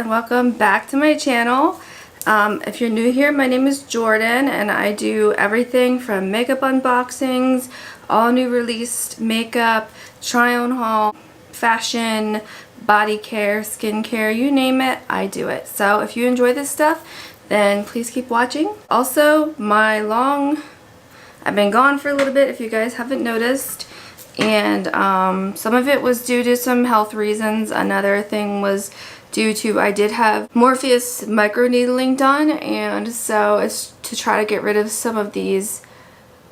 and welcome back to my channel. If you're new here, my name is Jordan and I do everything from makeup unboxings, all new released makeup, try on haul, fashion, body care, skincare, you name it, I do it. So if you enjoy this stuff, then please keep watching. Also, I've been gone for a little bit if you guys haven't noticed. And some of it was due to some health reasons. Another thing was due to I did have Morpheus microneedling done, and so it's to try to get rid of some of these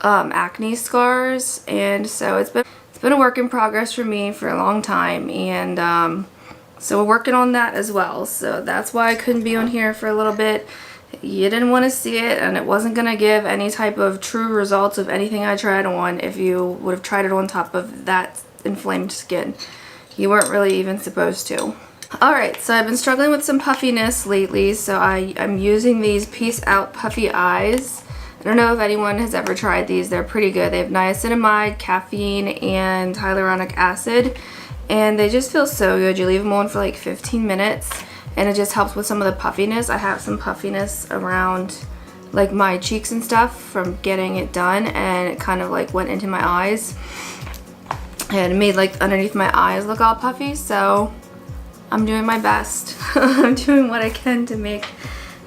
acne scars. And so it's been a work in progress for me for a long time, and so we're working on that as well. So that's why I couldn't be on here for a little bit. You didn't want to see it, and it wasn't going to give any type of true results of anything I tried on if you would have tried it on top of that inflamed skin. You weren't really even supposed to. Alright, so I've been struggling with some puffiness lately, so I'm using these Peace Out Puffy Eyes. I don't know if anyone has ever tried these. They're pretty good. They have niacinamide, caffeine, and hyaluronic acid, and they just feel so good. You leave them on for like 15 minutes. And it just helps with some of the puffiness. I have some puffiness around like my cheeks and stuff from getting it done, and it kind of like went into my eyes and it made like underneath my eyes look all puffy. So I'm doing my best. I'm doing what I can to make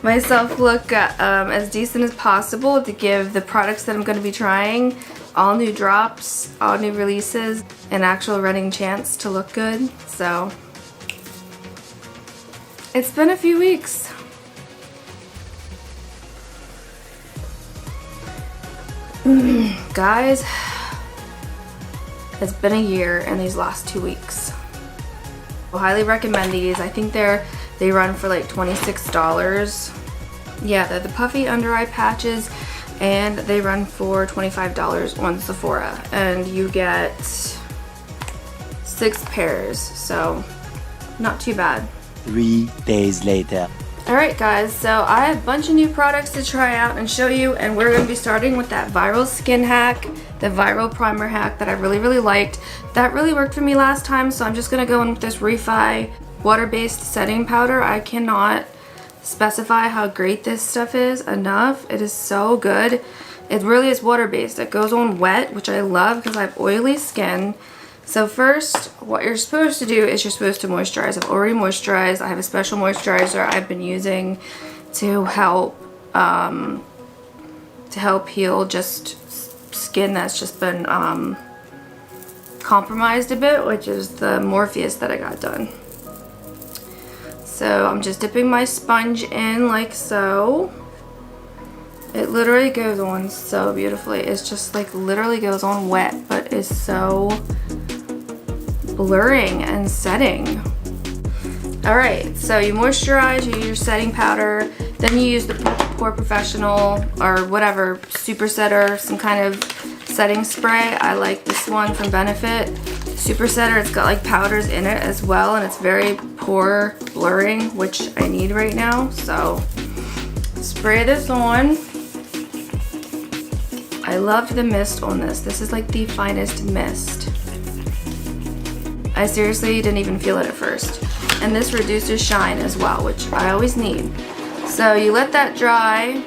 myself look as decent as possible, to give the products that I'm going to be trying all new drops, all new releases, an actual running chance to look good. So it's been a few weeks. Guys, it's been a year in these last 2 weeks. I highly recommend these. I think they run for like $26. Yeah, they're the puffy under eye patches, and they run for $25 on Sephora, and you get 6 pairs, so not too bad. 3 days later. Alright guys, so I have a bunch of new products to try out and show you, and we're going to be starting with that viral skin hack, the viral primer hack that I really liked. That really worked for me last time, so I'm just going to go in with this REFY water-based setting powder. I cannot specify how great this stuff is enough. It is so good. It really is water-based. It goes on wet, which I love because I have oily skin. So first, what you're supposed to do is you're supposed to moisturize. I've already moisturized. I have a special moisturizer I've been using to help heal just skin that's just been compromised a bit, which is the Morpheus that I got done. So I'm just dipping my sponge in like so. It literally goes on so beautifully. It's just like literally goes on wet, but it's so blurring and setting. Alright, so you moisturize, you use your setting powder, then you use the Pore Professional or whatever, Super Setter, some kind of setting spray. I like this one from Benefit. Super Setter, it's got like powders in it as well, and it's very pore blurring, which I need right now. So spray this on. I loved the mist on this. This is like the finest mist. I seriously didn't even feel it at first. And this reduces shine as well, which I always need. So you let that dry.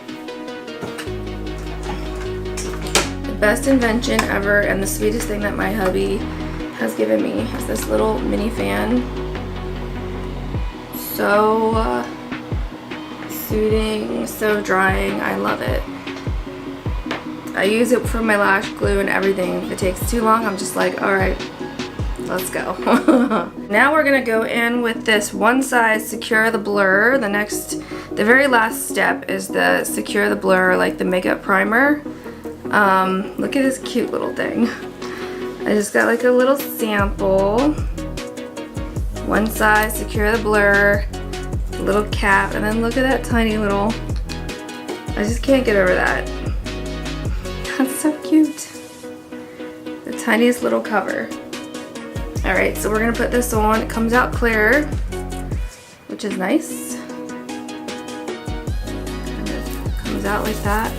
The best invention ever, and the sweetest thing that my hubby has given me is this little mini fan. So soothing, so drying, I love it. I use it for my lash glue and everything. If it takes too long, I'm just like, alright, let's go. Now we're gonna go in with this One Size Secure the Blur. The very last step is the Secure the Blur, like the makeup primer. Look at this cute little thing. I just got like a little sample. One Size Secure the Blur, little cap, and then look at that tiny little, I just can't get over that. That's so cute. The tiniest little cover. Alright, so we're going to put this on. It comes out clear, which is nice. Kind of comes out like that.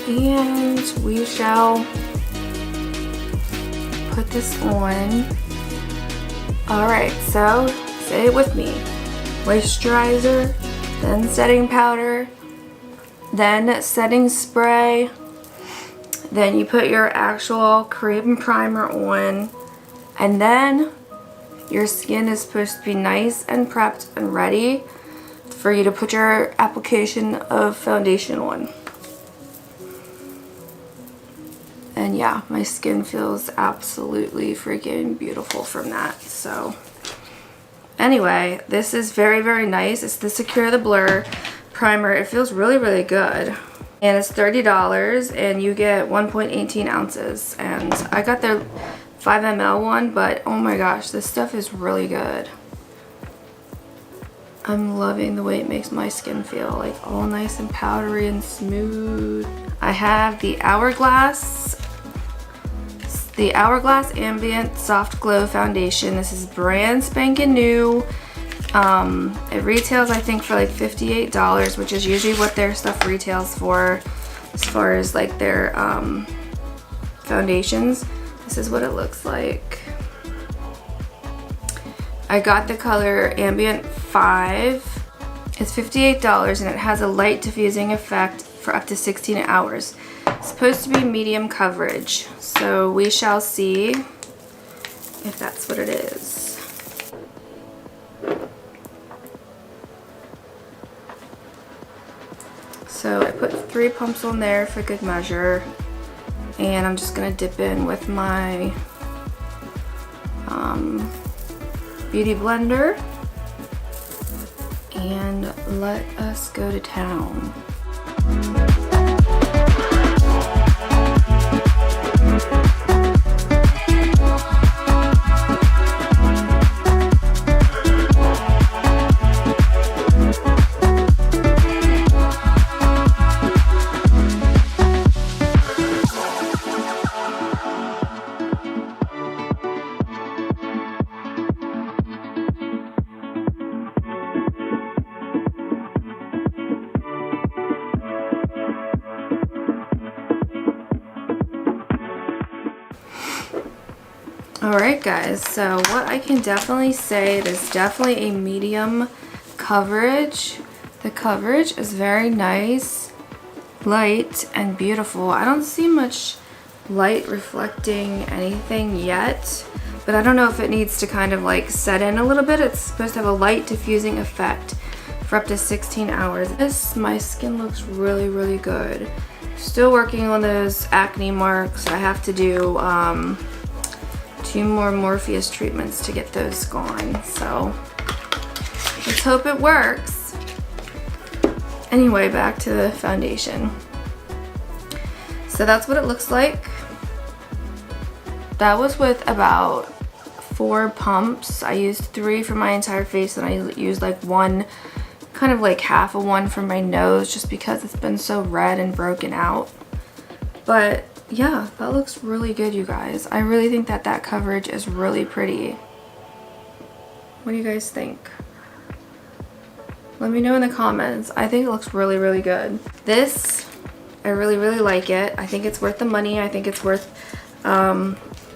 And we shall put this on. Alright, so say it with me, moisturizer, then setting powder, then setting spray, then you put your actual cream primer on, and then your skin is supposed to be nice and prepped and ready for you to put your application of foundation on. And yeah, my skin feels absolutely freaking beautiful from that. So anyway, this is very, very nice. It's the Secure the Blur primer. It feels really, really good. And it's $30 and you get 1.18 ounces. And I got the 5 ml one, but oh my gosh, this stuff is really good. I'm loving the way it makes my skin feel, like all nice and powdery and smooth. I have the Hourglass Ambient Soft Glow Foundation. This is brand spanking new. It retails, I think, for like $58, which is usually what their stuff retails for as far as like their foundations. This is what it looks like. I got the color Ambient 5. It's $58 and it has a light diffusing effect for up to 16 hours. It's supposed to be medium coverage, so we shall see if that's what it is. So I put 3 pumps on there for good measure, and I'm just gonna dip in with my beauty blender and let us go to town. Alright guys, so what I can definitely say, it is definitely a medium coverage. The coverage is very nice, light, and beautiful. I don't see much light reflecting anything yet, but I don't know if it needs to kind of like set in a little bit. It's supposed to have a light diffusing effect for up to 16 hours. My skin looks really, really good. Still working on those acne marks. I have to do 2 more Morpheus treatments to get those gone, so let's hope it works. Anyway, back to the foundation. So that's what it looks like. That was with about 4 pumps. I used 3 for my entire face, and I used like 1, kind of like half of 1 for my nose, just because it's been so red and broken out. But yeah, that looks really good, you guys. I really think that that coverage is really pretty. What do you guys think? Let me know in the comments. I think it looks really, really good. This, I really, really like it. I think it's worth the money. I think it's worth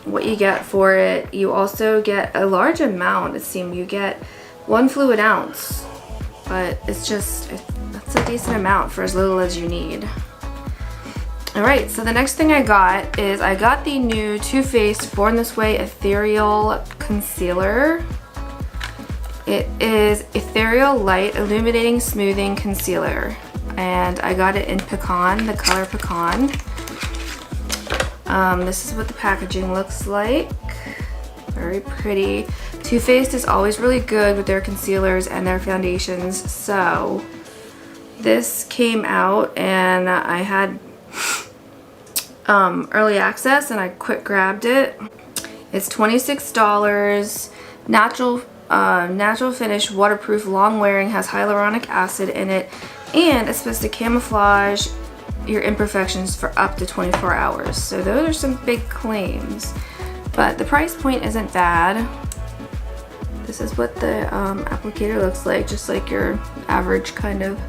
what you get for it. You also get a large amount, it seems. You get 1 fluid ounce, but it's just, that's a decent amount for as little as you need. Alright, so the next thing I got is I got the new Too Faced Born This Way Ethereal Concealer. It is Ethereal Light Illuminating Smoothing Concealer. And I got it in Pecan, the color Pecan. This is what the packaging looks like. Very pretty. Too Faced is always really good with their concealers and their foundations. So this came out and I had early access and I quick grabbed it. It's $26. Natural finish, waterproof, long wearing, has hyaluronic acid in it, and it's supposed to camouflage your imperfections for up to 24 hours. So those are some big claims, but the price point isn't bad. This is what the applicator looks like, just like your average kind of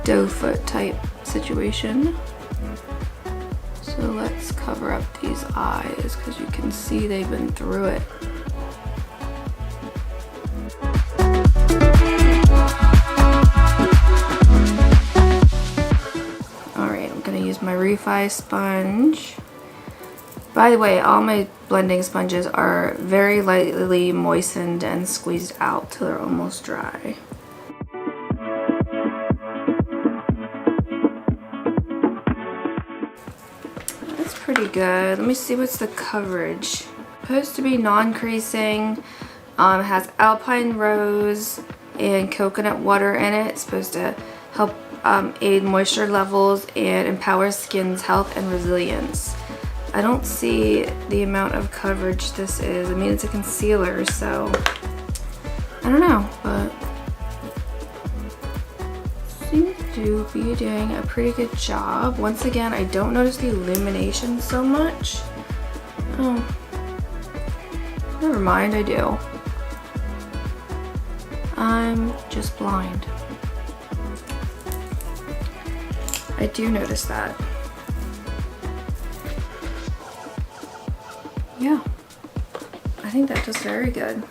doe foot type situation. So let's cover up these eyes because you can see they've been through it. gonna use my REFY sponge. By the way, all my blending sponges are very lightly moistened and squeezed out till they're almost dry. That's pretty good. Let me see what's the coverage. Supposed to be non-creasing. Has alpine rose and coconut water in it. It's supposed to help aid moisture levels and empower skin's health and resilience. I don't see the amount of coverage this is. I mean, it's a concealer, so I don't know, but seems to be doing a pretty good job. Once again, I don't notice the illumination so much. Oh, never mind, I do. I'm just blind. I do notice that. Yeah, I think that does very good.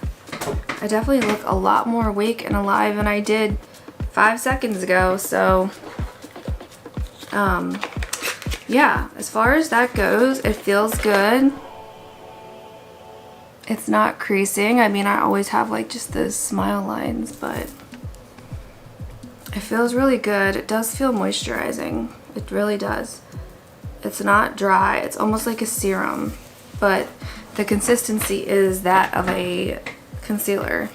I definitely look a lot more awake and alive than I did 5 seconds ago, so yeah, as far as that goes, it feels good. It's not creasing. I mean, I always have like just those smile lines, but it feels really good. It does feel moisturizing. It really does. It's not dry. It's almost like a serum, but the consistency is that of a concealer.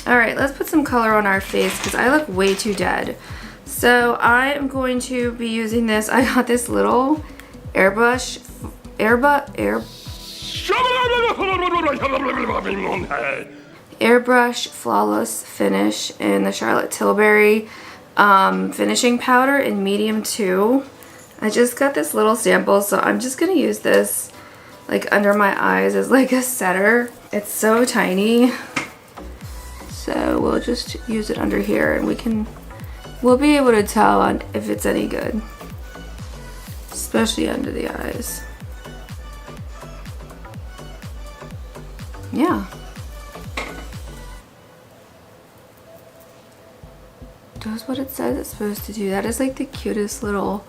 Alright, let's put some color on our face because I look way too dead. So I am going to be using this. I got this little airbrush flawless finish in the Charlotte Tilbury finishing powder in medium 2. I just got this little sample, so I'm just gonna use this like under my eyes as like a setter. It's so tiny, so we'll just use it under here and we'll be able to tell if it's any good, especially under the eyes. Yeah. Does what it says it's supposed to do. That is like the cutest little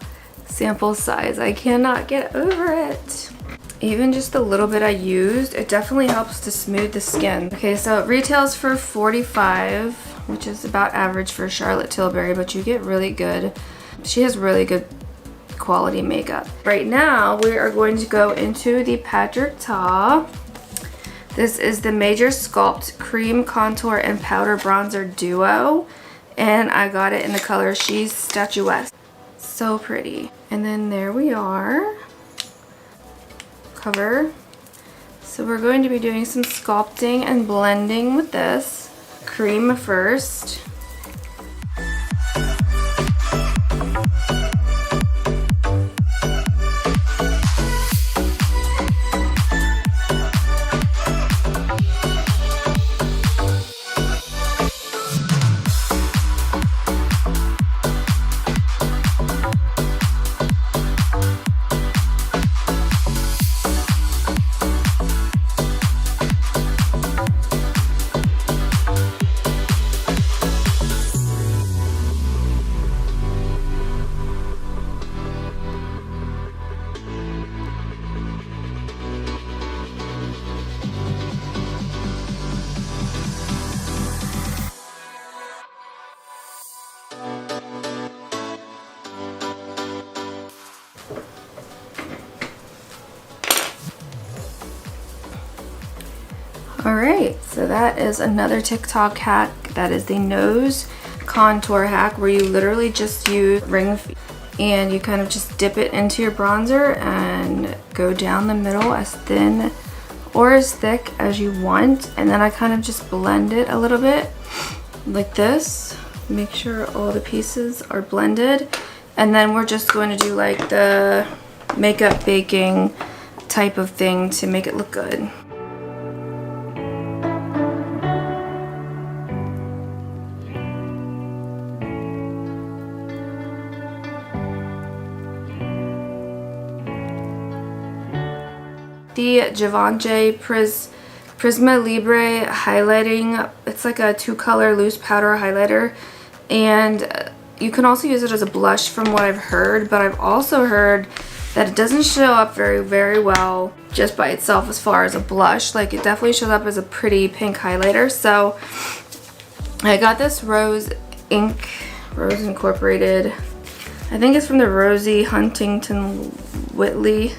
sample size. I cannot get over it. Even just the little bit I used, it definitely helps to smooth the skin. Okay, so it retails for $45, which is about average for Charlotte Tilbury, but you get really good. She has really good quality makeup. Right now, we are going to go into the Patrick Ta. This is the Major Sculpt Cream Contour and Powder Bronzer Duo, and I got it in the color She's Statuesque. So pretty. And then there we are. Cover. So we're going to be doing some sculpting and blending with this. Cream first. Alright, so that is another TikTok hack. That is the nose contour hack, where you literally just use ring and you kind of just dip it into your bronzer and go down the middle as thin or as thick as you want, and then I kind of just blend it a little bit like this. Make sure all the pieces are blended, and then we're just going to do like the makeup baking type of thing to make it look good. The Givenchy Prisme Libre highlighting. It's like a 2-color loose powder highlighter, and you can also use it as a blush from what I've heard, but I've also heard that it doesn't show up very well just by itself as far as a blush. Like, it definitely shows up as a pretty pink highlighter. So I got this Rose ink, Rose Incorporated. I think it's from the Rosie Huntington Whiteley,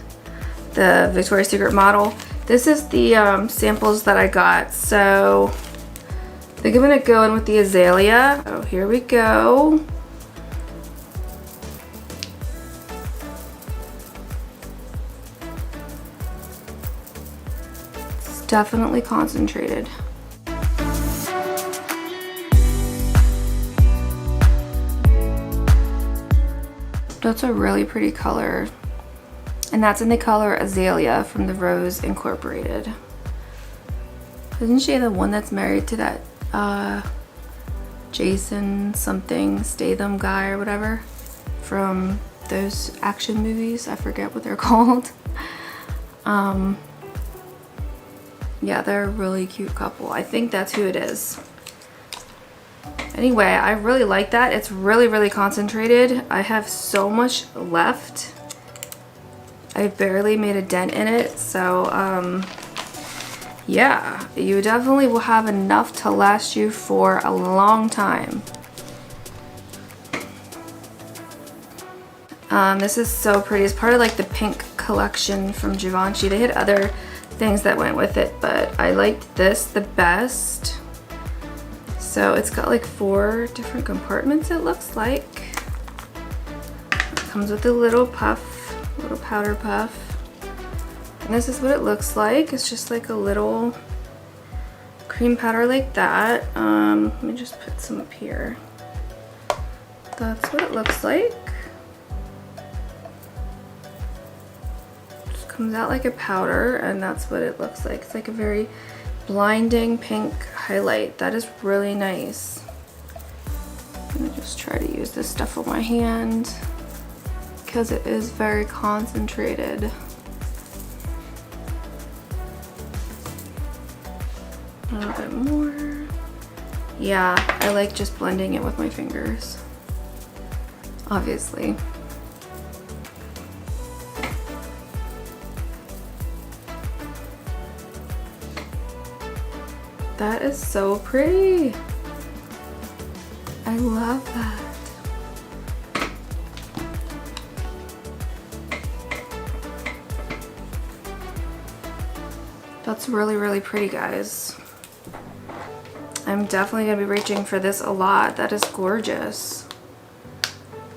the Victoria's Secret model. This is the samples that I got. So I think I'm gonna go in with the Azalea. Oh, here we go. It's definitely concentrated. That's a really pretty color. And that's in the color Azalea from the Rose Incorporated. Isn't she the one that's married to that Jason something Statham guy or whatever from those action movies? I forget what they're called. Yeah, they're a really cute couple. I think that's who it is. Anyway, I really like that. It's really concentrated. I have so much left. I barely made a dent in it, so yeah, you definitely will have enough to last you for a long time. This is so pretty. It's part of like the pink collection from Givenchy. They had other things that went with it, but I liked this the best. So it's got like 4 different compartments, it looks like. It comes with a little puff. Little powder puff, and this is what it looks like. It's just like a little cream powder like that. Let me just put some up here. That's what it looks like. Just comes out like a powder, and that's what it looks like. It's like a very blinding pink highlight. That is really nice. Let me just try to use this stuff on my hand, because it is very concentrated. A little bit more. Yeah, I like just blending it with my fingers, obviously. That is so pretty. I love that. That's really pretty, guys. I'm definitely gonna be reaching for this a lot. That is gorgeous.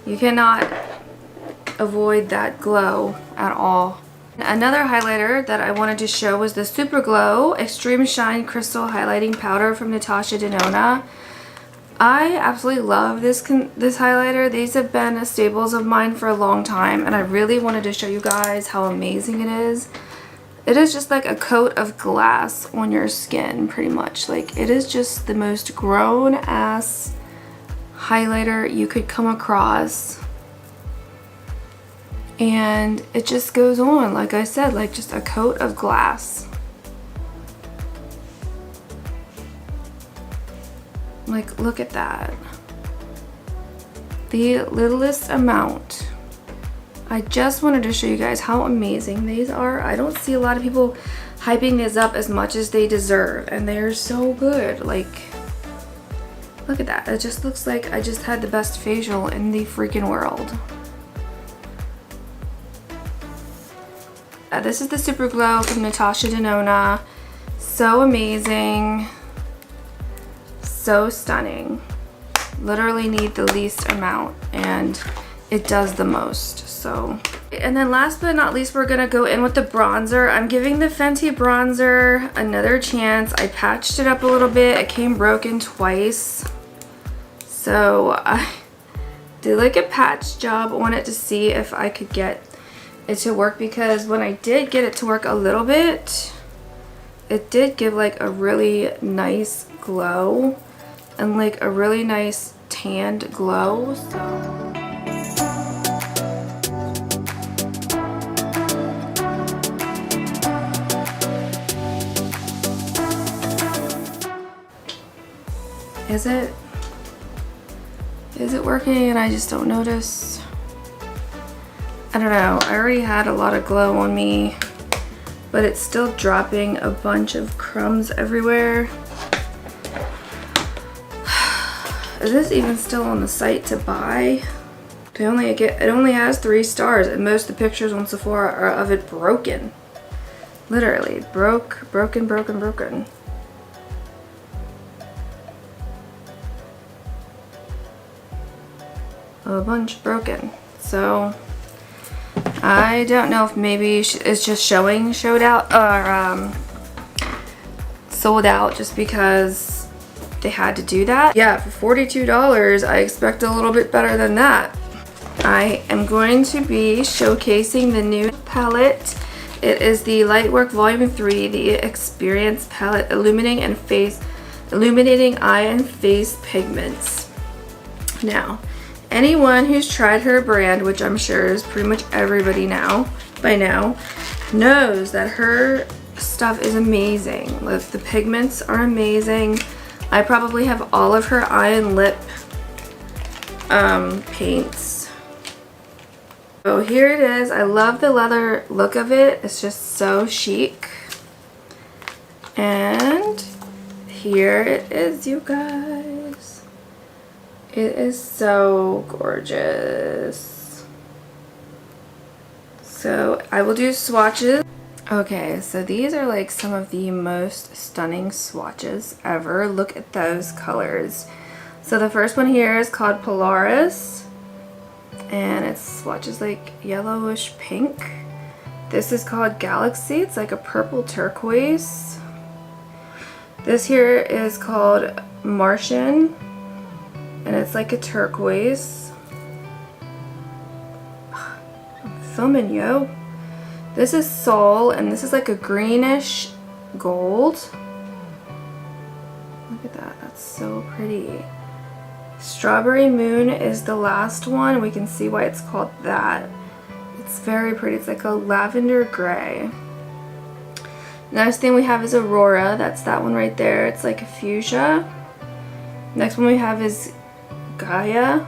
You cannot avoid that glow at all. Another highlighter that I wanted to show was the Superglow Extreme Shine Crystal Highlighting Powder from Natasha Denona. I absolutely love this highlighter. These have been staples of mine for a long time, and I really wanted to show you guys how amazing it is. It is just like a coat of glass on your skin, pretty much. Like, it is just the most grown ass highlighter you could come across. And it just goes on, like I said, like just a coat of glass. Like, look at that. The littlest amount. I just wanted to show you guys how amazing these are. I don't see a lot of people hyping these up as much as they deserve, and they're so good. Like, look at that. It just looks like I just had the best facial in the freaking world. This is the Superglow from Natasha Denona. So amazing. So stunning. Literally need the least amount, and it does the most. So, and then last but not least, we're gonna go in with the bronzer. I'm giving the Fenty bronzer another chance. I patched it up a little bit. It came broken twice, so I did like a patch job on it to see if I could get it to work, because when I did get it to work a little bit, it did give like a really nice glow and like a really nice tanned glow. So is it? Is it working and I just don't notice? I don't know. I already had a lot of glow on me, but it's still dropping a bunch of crumbs everywhere. Is this even still on the site to buy? It only has 3 stars, and most of the pictures on Sephora are of it broken. Literally, broken. A bunch broken. So I don't know if maybe it's just showed out or sold out just because they had to do that. Yeah, for $42, I expect a little bit better than that. I am going to be showcasing the new palette. It is the Lightwork Volume 3, the Experience Palette, illuminating eye and face pigments. Now, anyone who's tried her brand, which I'm sure is pretty much everybody by now, knows that her stuff is amazing. Like, the pigments are amazing. I probably have all of her eye and lip paints. So here it is. I love the leather look of it. It's just so chic. And here it is, you guys. It is so gorgeous. So I will do swatches. Okay, so these are like some of the most stunning swatches ever. Look at those colors. So the first one here is called Polaris, and it swatches like yellowish pink. This is called Galaxy. It's like a purple turquoise. This here is called Martian, and it's like a turquoise. I'm filming, yo. This is Soul, and this is like a greenish gold. Look at that, that's so pretty. Strawberry Moon is the last one. We can see why it's called that. It's very pretty. It's like a lavender gray. Next thing we have is Aurora. That's that one right there. It's like a fuchsia. Next one we have is Gaia.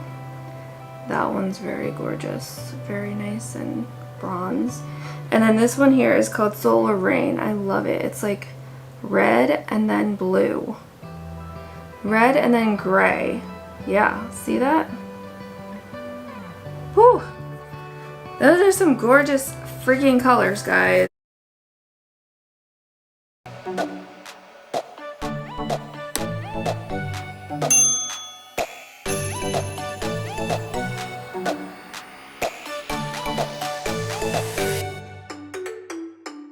That one's very gorgeous. Very nice and bronze. And then this one here is called Solar Rain. I love it. It's like red and then blue. Red and then gray. Yeah, see that? Whew! Those are some gorgeous freaking colors, guys.